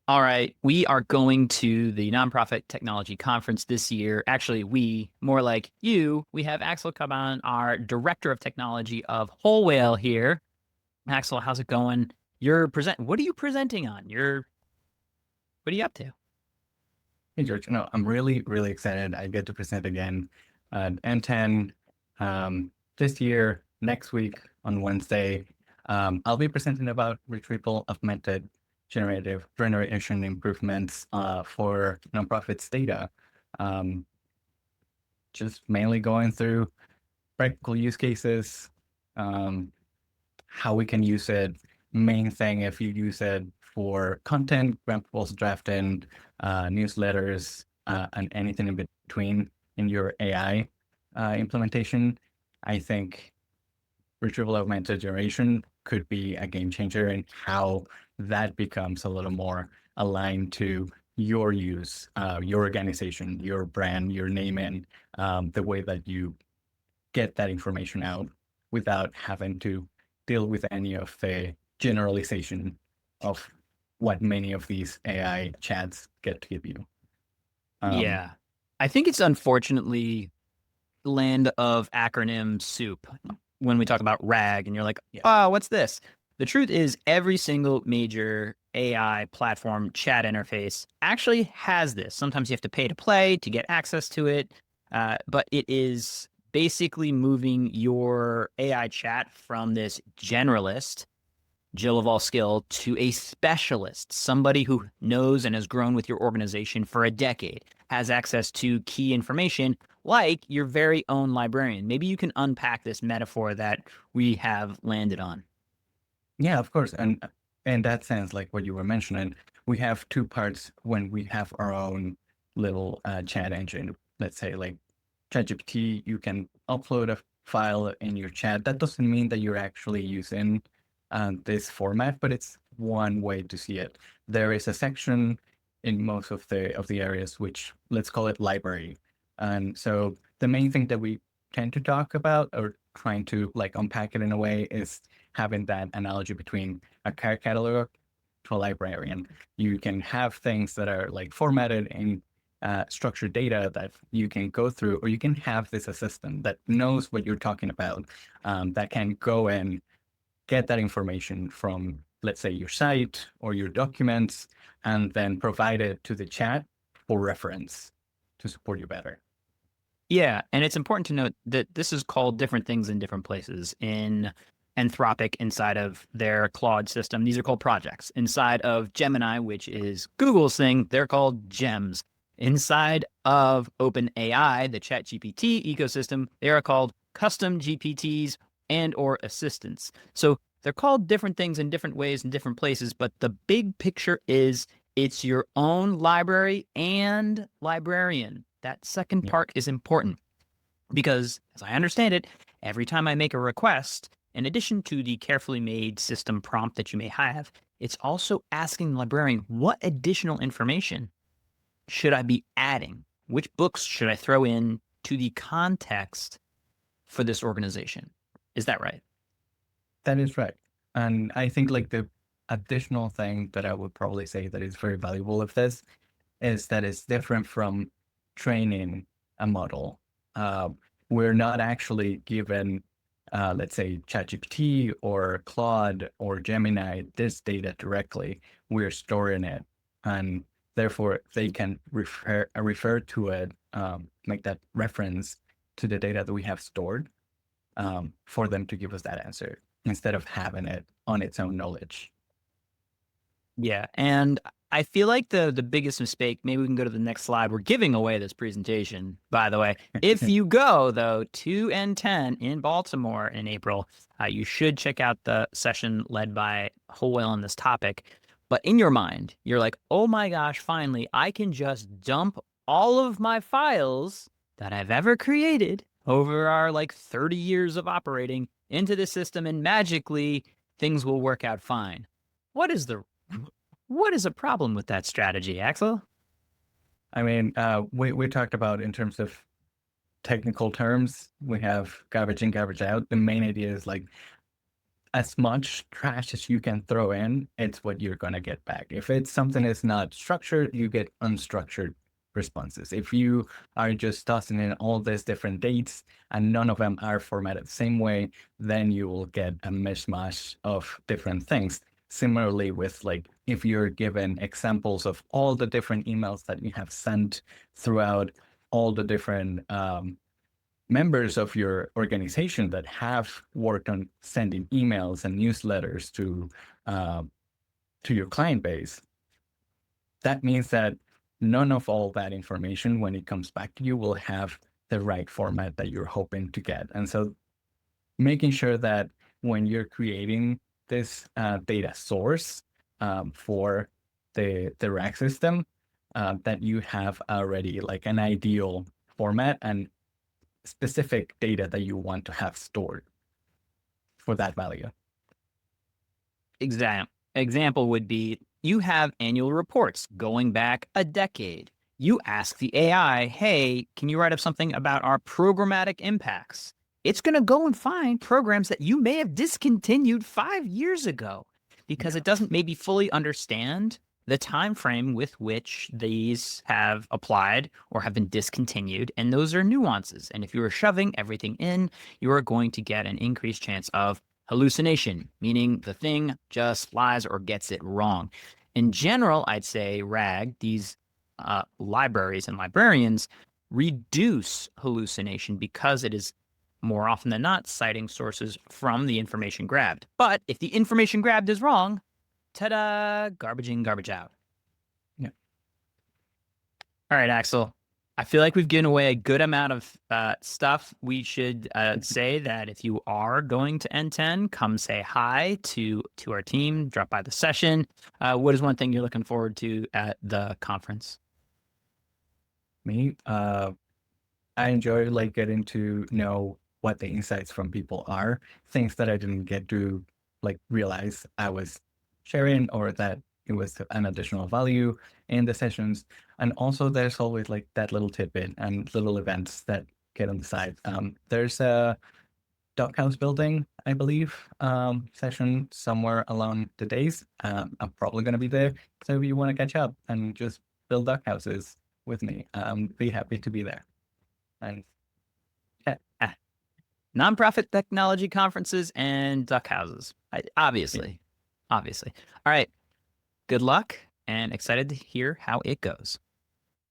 All right, we are going to the Nonprofit Technology Conference this year. Actually, more like you, we have Axel come on, our Director of Technology of Whole Whale here. Axel, how's it going? What are you presenting on? What are you up to? Hey George, no, I'm really, really excited. I get to present again at N10 this year, next week on Wednesday. I'll be presenting about retrieval augmented generative generation improvements for nonprofits data. Um, just mainly going through practical use cases, um, how we can use it. Main thing, if you use it for content, grant proposal drafting, newsletters, and anything in between in your AI implementation, I think retrieval augmented generation could be a game changer in how that becomes a little more aligned to your use, your organization, your brand, your naming, the way that you get that information out without having to deal with any of the generalization of what many of these AI chats get to give you. Um, Yeah. I think it's unfortunately land of acronym soup when we talk about RAG and you're like, yeah, oh, what's this? The truth is, every single major AI platform chat interface actually has this. Sometimes you have to pay to play to get access to it, but it is basically moving your AI chat from this generalist Jill of all skill to a specialist, somebody who knows and has grown with your organization for a decade, has access to key information like your very own librarian. Maybe you can unpack this metaphor that we have landed on. yeah, of course. And in that sense, like what you were mentioning, we have two parts when we have our own little chat engine. Let's say like ChatGPT, you can upload a file in your chat. That doesn't mean that you're actually using this format, but it's one way to see it. There is a section in most of the areas which let's call it library. And so the main thing that we tend to talk about or trying to like unpack it in a way is having that analogy between a card catalog to a librarian. You can have things that are like formatted in structured data that you can go through, or you can have this assistant that knows what you're talking about, that can go and get that information from, let's say, your site or your documents, and then provide it to the chat for reference to support you better. Yeah, and it's important to note that this is called different things in different places. In Anthropic, inside of their Claude system, these are called projects. Inside of Gemini, which is Google's thing, they're called gems. Inside of OpenAI, the ChatGPT ecosystem, they are called custom GPTs and or assistants. So they're called different things in different ways in different places, but the big picture is it's your own library and librarian. That second Yeah. part is important because, as I understand it, every time I make a request, in addition to the carefully made system prompt that you may have, it's also asking the librarian what additional information should I be adding? Which books should I throw in to the context for this organization? Is that right? That is right. And I think like the additional thing that I would probably say that is very valuable of this is that it's different from training a model. Uh, we're not actually given, let's say, ChatGPT or Claude or Gemini this data directly. We're storing it, and therefore they can refer to it, make that reference to the data that we have stored, for them to give us that answer instead of having it on its own knowledge. Yeah, and I feel like the biggest mistake, maybe we can go to the next slide. We're giving away this presentation, by the way. If you go though to N10 in Baltimore in April, you should check out the session led by Whole Whale on this topic. But in your mind, you're like, "Oh my gosh, finally, I can just dump all of my files that I've ever created over our like 30 years of operating into the system and magically things will work out fine." What is the what is a problem with that strategy, Axel? I mean, we talked about in terms of technical terms, we have garbage in, garbage out. The main idea is like as much trash as you can throw in, it's what you're going to get back. If it's something that's not structured, you get unstructured responses. If you are just tossing in all these different dates and none of them are formatted the same way, then you will get a mishmash of different things. Similarly with like, if you're given examples of all the different emails that you have sent throughout all the different members of your organization that have worked on sending emails and newsletters to your client base, that means that none of all that information, when it comes back to you, will have the right format that you're hoping to get. And so making sure that when you're creating this data source for the rack system, that you have already like an ideal format and specific data that you want to have stored for that value. Example would be you have annual reports going back a decade. You ask the AI, hey, can you write up something about our programmatic impacts? It's going to go and find programs that you may have discontinued 5 years ago because it doesn't maybe fully understand the time frame with which these have applied or have been discontinued, and those are nuances. And if you are shoving everything in, you are going to get an increased chance of hallucination, meaning the thing just lies or gets it wrong. In general, I'd say RAG, these libraries and librarians reduce hallucination because it is more often than not citing sources from the information grabbed. But if the information grabbed is wrong, ta-da, garbage in, garbage out. Yeah. All right, Axel. I feel like we've given away a good amount of stuff. We should say that if you are going to N10, come say hi to our team, drop by the session. What is one thing you're looking forward to at the conference? Me, I enjoy like getting to know what the insights from people are, things that I didn't get to like realize I was sharing or that it was an additional value in the sessions. And also there's always like that little tidbit and little events that get on the side. There's a doghouse building, I believe, session somewhere along the days. I'm probably going to be there. So if you want to catch up and just build doghouses with me, be happy to be there. And Nonprofit technology conferences and duck houses. Obviously. All right. Good luck and excited to hear how it goes.